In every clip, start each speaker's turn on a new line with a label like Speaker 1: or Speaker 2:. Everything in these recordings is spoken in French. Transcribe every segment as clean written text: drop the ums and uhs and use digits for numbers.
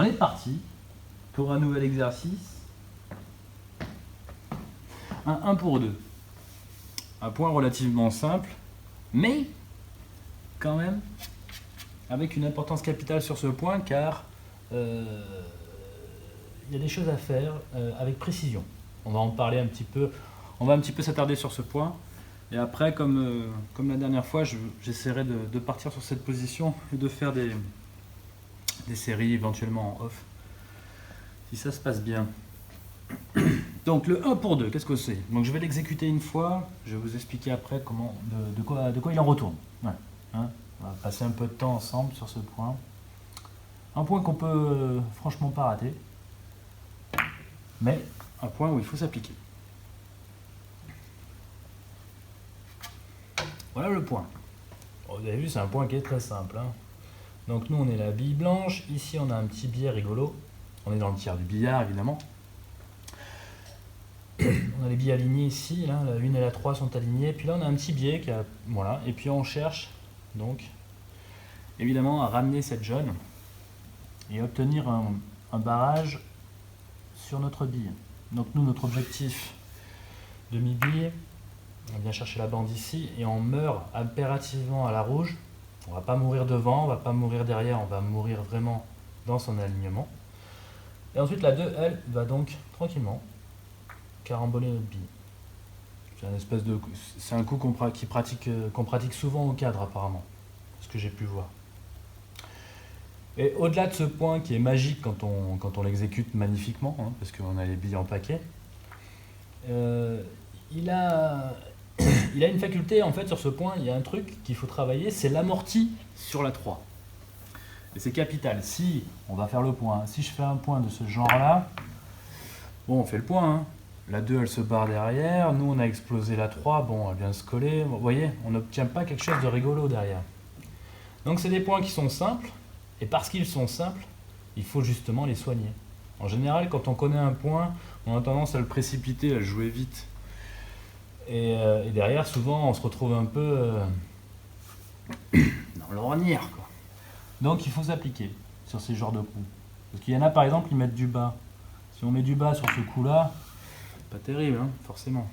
Speaker 1: On est parti pour un nouvel exercice. Un 1 pour 2. Un point relativement simple, mais quand même avec une importance capitale sur ce point, car il y a des choses à faire avec précision. On va en parler un petit peu, on va un petit peu s'attarder sur ce point. Et après, comme la dernière fois, j'essaierai de partir sur cette position et de faire des séries éventuellement en off, si ça se passe bien. Donc le 1 pour 2, qu'est-ce que c'est? Donc je vais l'exécuter une fois, je vais vous expliquer après comment, de quoi il en retourne. Voilà. Hein, on va passer un peu de temps ensemble sur ce point. Un point qu'on peut franchement pas rater, mais un point où il faut s'appliquer. Voilà le point. Bon, vous avez vu, c'est un point qui est très simple. Hein. Donc nous, on est la bille blanche. Ici, on a un petit billet rigolo. On est dans le tiers du billard, évidemment. On a les billes alignés ici. Là, la 1 et la 3 sont alignées. Puis là, on a un petit billet qui a... Voilà. Et puis on cherche, donc, évidemment, à ramener cette jaune et obtenir un barrage sur notre bille. Donc nous, notre objectif demi-bille, on vient chercher la bande ici et on meurt impérativement à la rouge. On va pas mourir devant, on va pas mourir derrière, on va mourir vraiment dans son alignement. Et ensuite la 2, elle, va donc tranquillement caramboler notre bille. C'est un coup qu'on pratique souvent au cadre apparemment, ce que j'ai pu voir. Et au-delà de ce point qui est magique quand on l'exécute magnifiquement, hein, parce qu'on a les billes en paquet, il a une faculté, en fait, sur ce point, il y a un truc qu'il faut travailler, c'est l'amorti sur la 3. Et c'est capital. Si, on va faire le point, si je fais un point de ce genre-là, bon, on fait le point, hein. La 2, elle se barre derrière, nous, on a explosé la 3, bon, elle vient se coller, vous voyez, on n'obtient pas quelque chose de rigolo derrière. Donc, c'est des points qui sont simples, et parce qu'ils sont simples, il faut justement les soigner. En général, quand on connaît un point, on a tendance à le précipiter, à le jouer vite. Et derrière, souvent, on se retrouve un peu dans l'ornière, quoi. Donc, il faut s'appliquer sur ces genres de coups. Parce qu'il y en a, par exemple, ils mettent du bas. Si on met du bas sur ce coup-là, pas terrible, hein, forcément.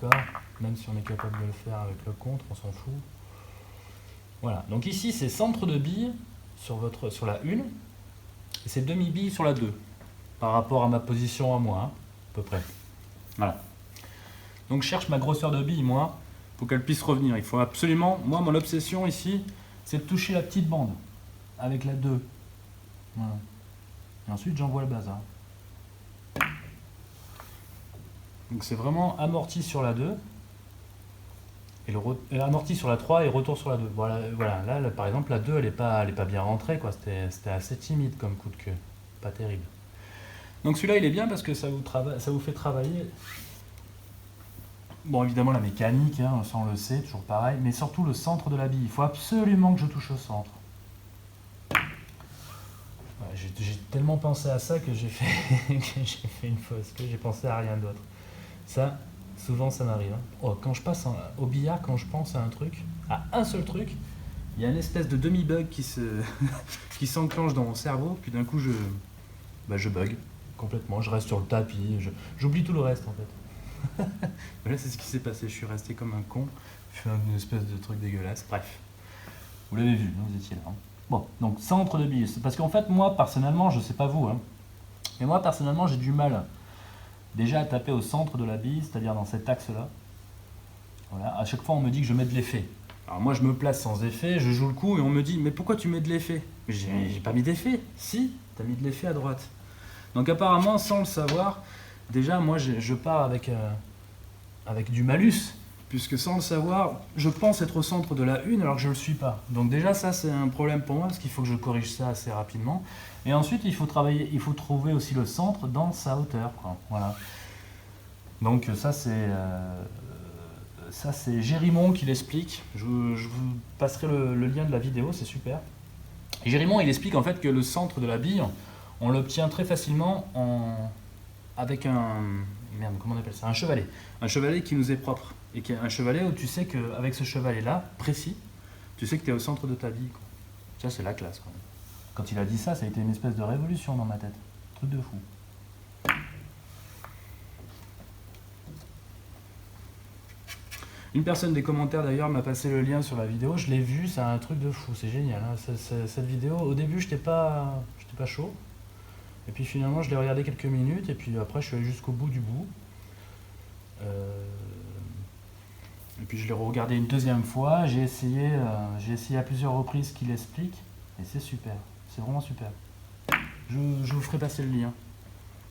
Speaker 1: D'accord? Même si on est capable de le faire avec le contre, on s'en fout. Voilà. Donc ici, c'est centre de bille sur la 1, et c'est demi-bille sur la 2, par rapport à ma position à moi, hein, à peu près. Voilà. Donc je cherche ma grosseur de bille, moi, pour qu'elle puisse revenir. Il faut absolument, moi, mon obsession ici, c'est de toucher la petite bande avec la 2. Voilà. Et ensuite, j'envoie le bazar. Donc c'est vraiment amorti sur la 2, et amorti sur la 3 et retour sur la 2. Voilà, là, par exemple, la 2, elle est pas bien rentrée, quoi. C'était assez timide comme coup de queue. Pas terrible. Donc celui-là, il est bien parce que ça vous fait travailler... Bon, évidemment, la mécanique, hein, ça on le sait, toujours pareil, mais surtout le centre de la bille. Il faut absolument que je touche au centre. Ouais, j'ai tellement pensé à ça que j'ai fait une fausse, que j'ai pensé à rien d'autre. Ça, souvent, ça m'arrive. Hein. Oh, quand je passe au billard, quand je pense à un truc, à un seul truc, il y a une espèce de demi-bug qui s'enclenche dans mon cerveau, puis d'un coup, je bug complètement. Je reste sur le tapis, j'oublie tout le reste, en fait. Voilà, c'est ce qui s'est passé, je suis resté comme un con, je fais une espèce de truc dégueulasse, bref. Vous l'avez vu, vous étiez là. Hein. Bon, donc centre de bille, parce qu'en fait, moi, personnellement, je sais pas vous, hein, mais moi, personnellement, j'ai du mal déjà à taper au centre de la bille, c'est-à-dire dans cet axe-là. Voilà, à chaque fois, on me dit que je mets de l'effet. Alors moi, je me place sans effet, je joue le coup, et on me dit, mais pourquoi tu mets de l'effet? J'ai pas mis d'effet. Si, t'as mis de l'effet à droite. Donc apparemment, sans le savoir, déjà, moi, je pars avec du malus, puisque sans le savoir, je pense être au centre de la 1 alors que je ne le suis pas. Donc déjà, ça, c'est un problème pour moi, parce qu'il faut que je corrige ça assez rapidement. Et ensuite, il faut trouver aussi le centre dans sa hauteur, quoi. Voilà. Donc ça, c'est Gérimon qui l'explique. Je vous passerai le lien de la vidéo, c'est super. Et Gérimon, il explique en fait que le centre de la bille, on l'obtient très facilement avec comment on appelle ça? Un chevalet. Un chevalet qui nous est propre. Et qui est un chevalet où tu sais qu'avec ce chevalet-là, précis, tu sais que tu es au centre de ta bille, quoi. Ça, c'est la classe, quoi. Quand il a dit ça, ça a été une espèce de révolution dans ma tête. Truc de fou. Une personne des commentaires d'ailleurs m'a passé le lien sur la vidéo, je l'ai vu, c'est un truc de fou, c'est génial. Hein. Cette vidéo, au début j'étais pas chaud, et puis finalement je l'ai regardé quelques minutes, et puis après je suis allé jusqu'au bout du bout. Et puis je l'ai regardé une deuxième fois, j'ai essayé à plusieurs reprises ce qu'il explique, et c'est super, c'est vraiment super. Je vous ferai passer le lien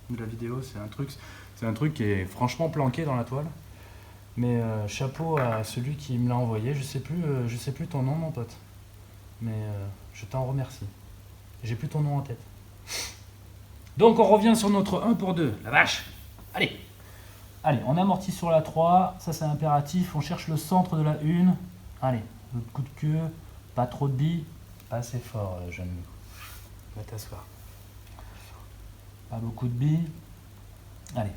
Speaker 1: de la vidéo, c'est un truc qui est franchement planqué dans la toile. Mais chapeau à celui qui me l'a envoyé, je sais plus ton nom mon pote, mais je t'en remercie. J'ai plus ton nom en tête. Donc on revient sur notre 1 pour 2, la vache. Allez, on amortit sur la 3, ça c'est impératif, on cherche le centre de la 1. Allez, l'autre coup de queue, pas trop de billes, pas assez fort jeune loup. Va t'asseoir. Pas beaucoup de billes. Allez.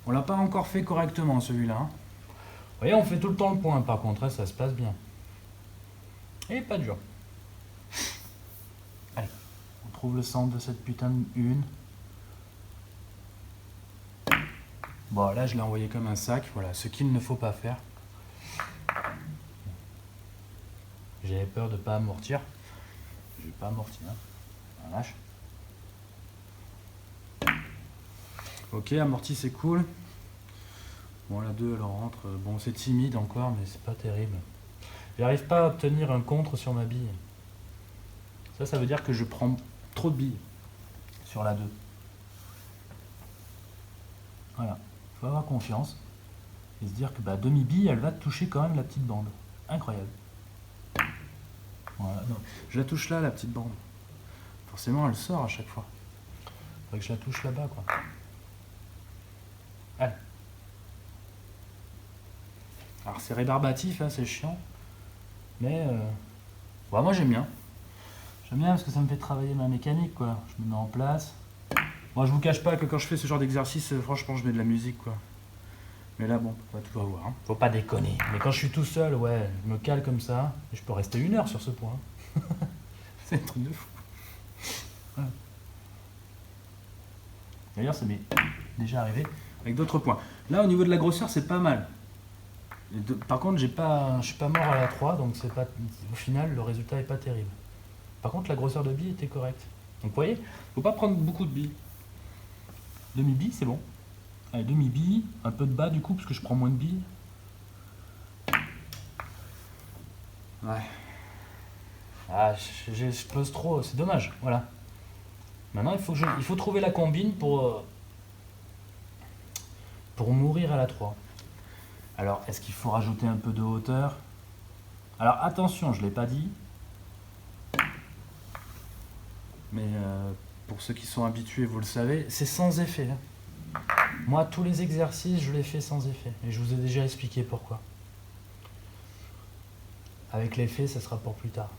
Speaker 1: On l'a pas encore fait correctement celui-là. Hein. Vous voyez, on fait tout le temps le point par contre, hein, ça se passe bien. Et pas dur. Allez, on trouve le centre de cette putain de 1. Bon, là je l'ai envoyé comme un sac, voilà, ce qu'il ne faut pas faire. J'avais peur de pas amortir. Je vais pas amortir. Hein. La vache. Ok, amorti c'est cool. Bon, la 2 elle rentre. Bon, c'est timide encore, mais c'est pas terrible. J'arrive pas à obtenir un contre sur ma bille. Ça veut dire que je prends trop de billes sur la 2. Voilà, faut avoir confiance et se dire que demi-bille, elle va toucher quand même la petite bande. Incroyable. Voilà, non, je la touche là, la petite bande. Forcément, elle sort à chaque fois. Faudrait que je la touche là-bas, quoi. Allez. Alors c'est rébarbatif, hein, c'est chiant. Mais moi j'aime bien. J'aime bien parce que ça me fait travailler ma mécanique, quoi. Je me mets en place. Moi je vous cache pas que quand je fais ce genre d'exercice, franchement je mets de la musique, quoi. Mais là bon, on va tout avoir. Hein. Faut pas déconner. Mais quand je suis tout seul, ouais, je me cale comme ça. Et je peux rester 1 heure sur ce point. C'est un truc de fou. Voilà. D'ailleurs ça m'est déjà arrivé avec d'autres points. Là au niveau de la grosseur c'est pas mal. Par contre je suis pas mort à la 3, donc c'est pas, au final le résultat est pas terrible. Par contre la grosseur de bille était correcte. Donc vous voyez, faut pas prendre beaucoup de billes. Demi-bille c'est bon. Allez, demi-bille, un peu de bas du coup parce que je prends moins de billes. Ouais. Ah, je pose trop, c'est dommage, voilà. Maintenant il faut trouver la combine pour mourir à la 3. Alors, est-ce qu'il faut rajouter un peu de hauteur? Alors, attention, je ne l'ai pas dit. Mais pour ceux qui sont habitués, vous le savez, c'est sans effet. Hein. Moi, tous les exercices, je les fais sans effet. Et je vous ai déjà expliqué pourquoi. Avec l'effet, ça sera pour plus tard.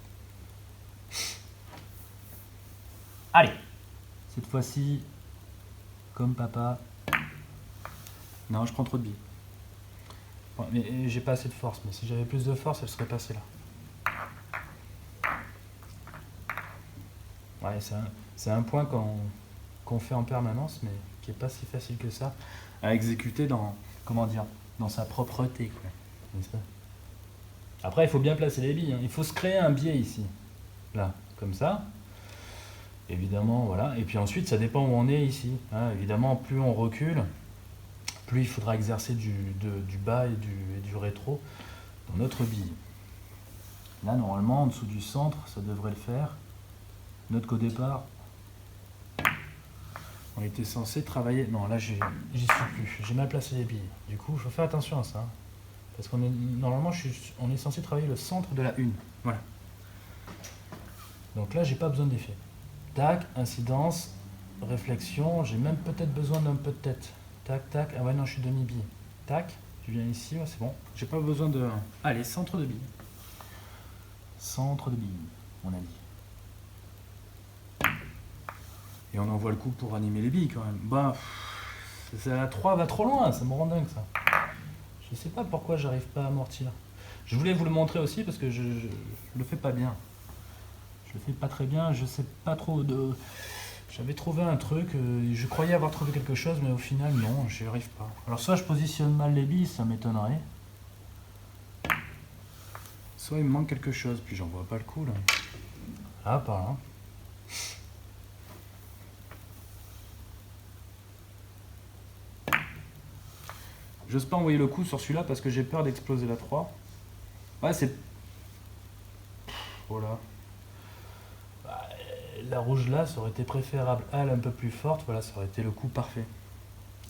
Speaker 1: Allez, cette fois-ci, comme papa. Non, je prends trop de billes. Bon, mais j'ai pas assez de force, mais si j'avais plus de force, elle serait passée là. Ouais, c'est un point qu'on fait en permanence, mais qui est pas si facile que ça à exécuter dans, comment dire, dans sa propreté, quoi. N'est-ce pas? Après, il faut bien placer les billes. Hein. Il faut se créer un biais ici, là, comme ça. Évidemment, voilà. Et puis ensuite, ça dépend où on est ici. Hein. Évidemment, plus on recule, plus il faudra exercer du bas et du rétro dans notre bille. Là, normalement, en dessous du centre, ça devrait le faire. Note qu'au départ, on était censé travailler... Non, là, j'y suis plus. J'ai mal placé les billes. Du coup, il faut faire attention à ça. Hein. Parce qu'on est normalement, on est censé travailler le centre de la 1. Voilà. Donc là, j'ai pas besoin d'effet. Tac, incidence, réflexion. J'ai même peut-être besoin d'un peu de tête. Tac, tac. Ah ouais, non, je suis demi-bille. Tac, je viens ici, ouais, c'est bon. J'ai pas besoin de... Allez, centre de bille. Centre de bille, on a dit. Et on envoie le coup pour animer les billes quand même. Bah, la 3 va trop loin, ça me rend dingue ça. Je sais pas pourquoi j'arrive pas à amortir. Je voulais vous le montrer aussi parce que je le fais pas bien. Je le fais pas très bien, je sais pas trop de... J'avais trouvé un truc, je croyais avoir trouvé quelque chose, mais au final, non, j'y arrive pas. Alors soit je positionne mal les billes, ça m'étonnerait. Soit il me manque quelque chose, puis j'en vois pas le coup, là. Ah, par là. J'ose pas envoyer le coup sur celui-là parce que j'ai peur d'exploser la 3. Ouais, c'est... Voilà. La rouge là, ça aurait été préférable. Elle un peu plus forte, voilà, ça aurait été le coup parfait.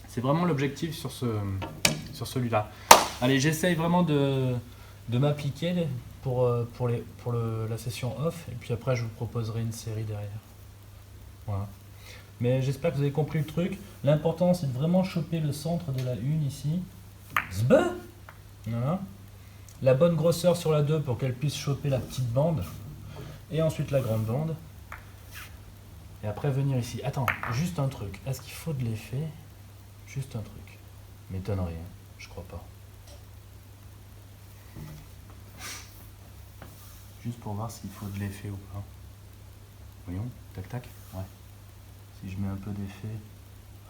Speaker 1: C'est vraiment l'objectif sur celui-là. Allez, j'essaye vraiment de m'appliquer pour la session off. Et puis après, je vous proposerai une série derrière. Voilà. Mais j'espère que vous avez compris le truc. L'important, c'est de vraiment choper le centre de la 1 ici. Zbe! Voilà. La bonne grosseur sur la 2 pour qu'elle puisse choper la petite bande. Et ensuite la grande bande. Et après venir ici. Attends, juste un truc. Est-ce qu'il faut de l'effet? Juste un truc. M'étonnerait, hein. Je crois pas. Juste pour voir s'il faut de l'effet ou pas. Voyons, tac tac. Ouais. Si je mets un peu d'effet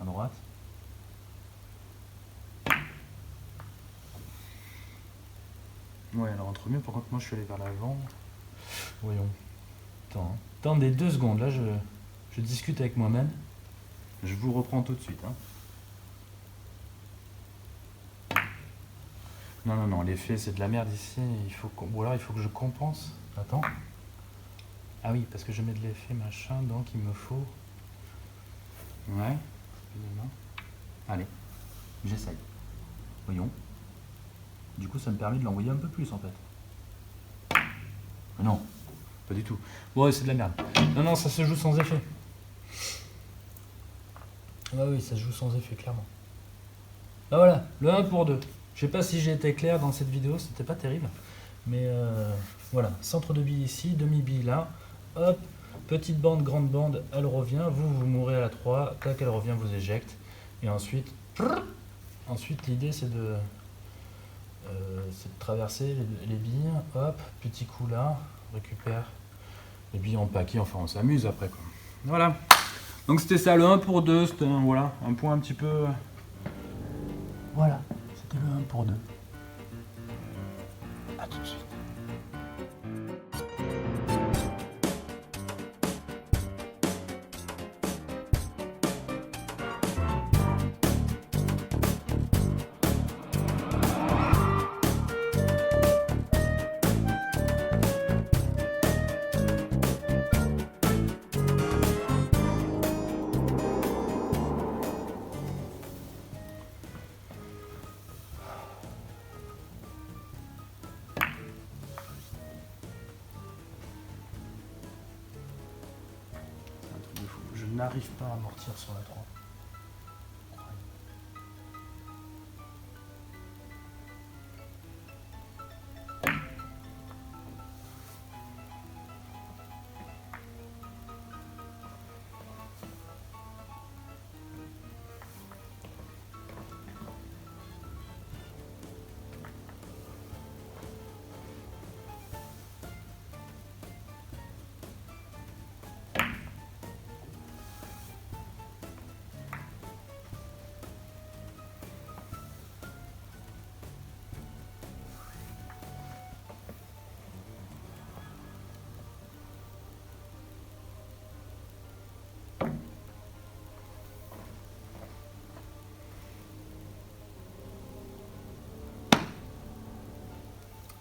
Speaker 1: à droite. Ouais, alors entre mieux, par contre, moi je suis allé vers l'avant. Voyons. Attends, hein. Attendez 2 secondes, là je discute avec moi-même. Je vous reprends tout de suite. Hein. Non, non, non, l'effet c'est de la merde ici. Ou alors il faut que je compense. Attends. Ah oui, parce que je mets de l'effet machin, donc il me faut... Ouais. Allez, j'essaye. Voyons. Du coup, ça me permet de l'envoyer un peu plus en fait. Mais non, pas du tout. Bon, ouais, c'est de la merde. Non, non, ça se joue sans effet. Ah oui, ça se joue sans effet, clairement. Ah voilà, le 1 pour 2. Je sais pas si j'ai été clair dans cette vidéo, c'était pas terrible. Mais voilà, centre de bille ici, demi-bille là. Hop, petite bande, grande bande, elle revient. Vous mourrez à la 3. Tac, elle revient, vous éjecte. Et ensuite, l'idée c'est de traverser les billes. Hop, petit coup là, récupère les billes en paquet. Enfin, on s'amuse après quoi. Voilà. Donc c'était ça, le 1 pour 2. C'était voilà, un point un petit peu... Voilà, c'était le 1 pour 2. A tout de suite. Je n'arrive pas à amortir sur la 3.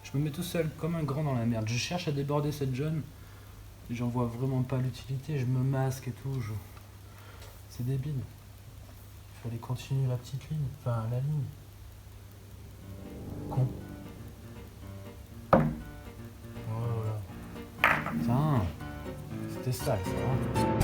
Speaker 1: Je me mets tout seul comme un grand dans la merde. Je cherche à déborder cette jeune. J'en vois vraiment pas l'utilité. Je me masque et tout. C'est débile. Il fallait continuer la petite ligne. Enfin, la ligne. Con. Voilà. Putain. C'était sale, ça. Hein.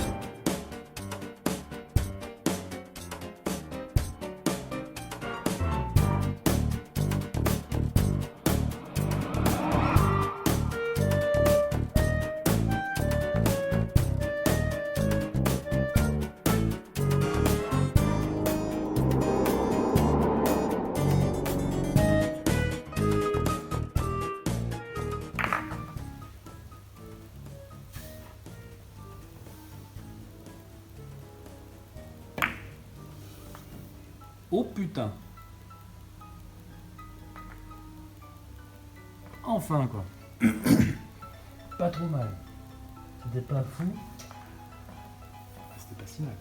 Speaker 1: Oh putain. Enfin quoi. Pas trop mal. C'était pas fou. C'était pas si mal.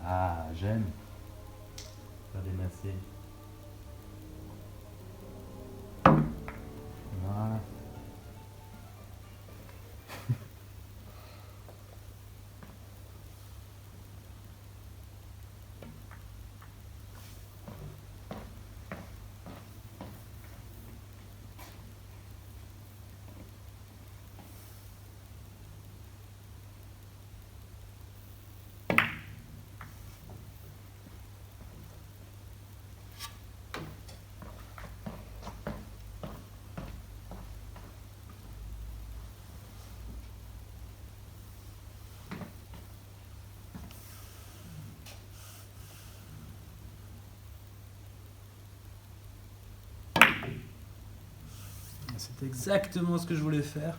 Speaker 1: Ah, j'aime faire des massés. Voilà. C'est exactement ce que je voulais faire.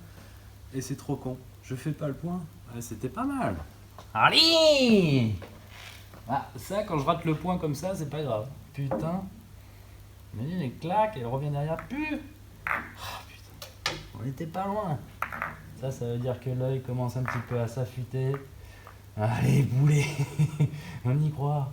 Speaker 1: Et c'est trop con. Je fais pas le point. Ouais, c'était pas mal. Allez. Ah, ça, quand je rate le point comme ça, c'est pas grave. Putain. Mais les claques, elle revient derrière. Putain. On était pas loin. Ça veut dire que l'œil commence un petit peu à s'affûter. Allez, boulet. On y croit.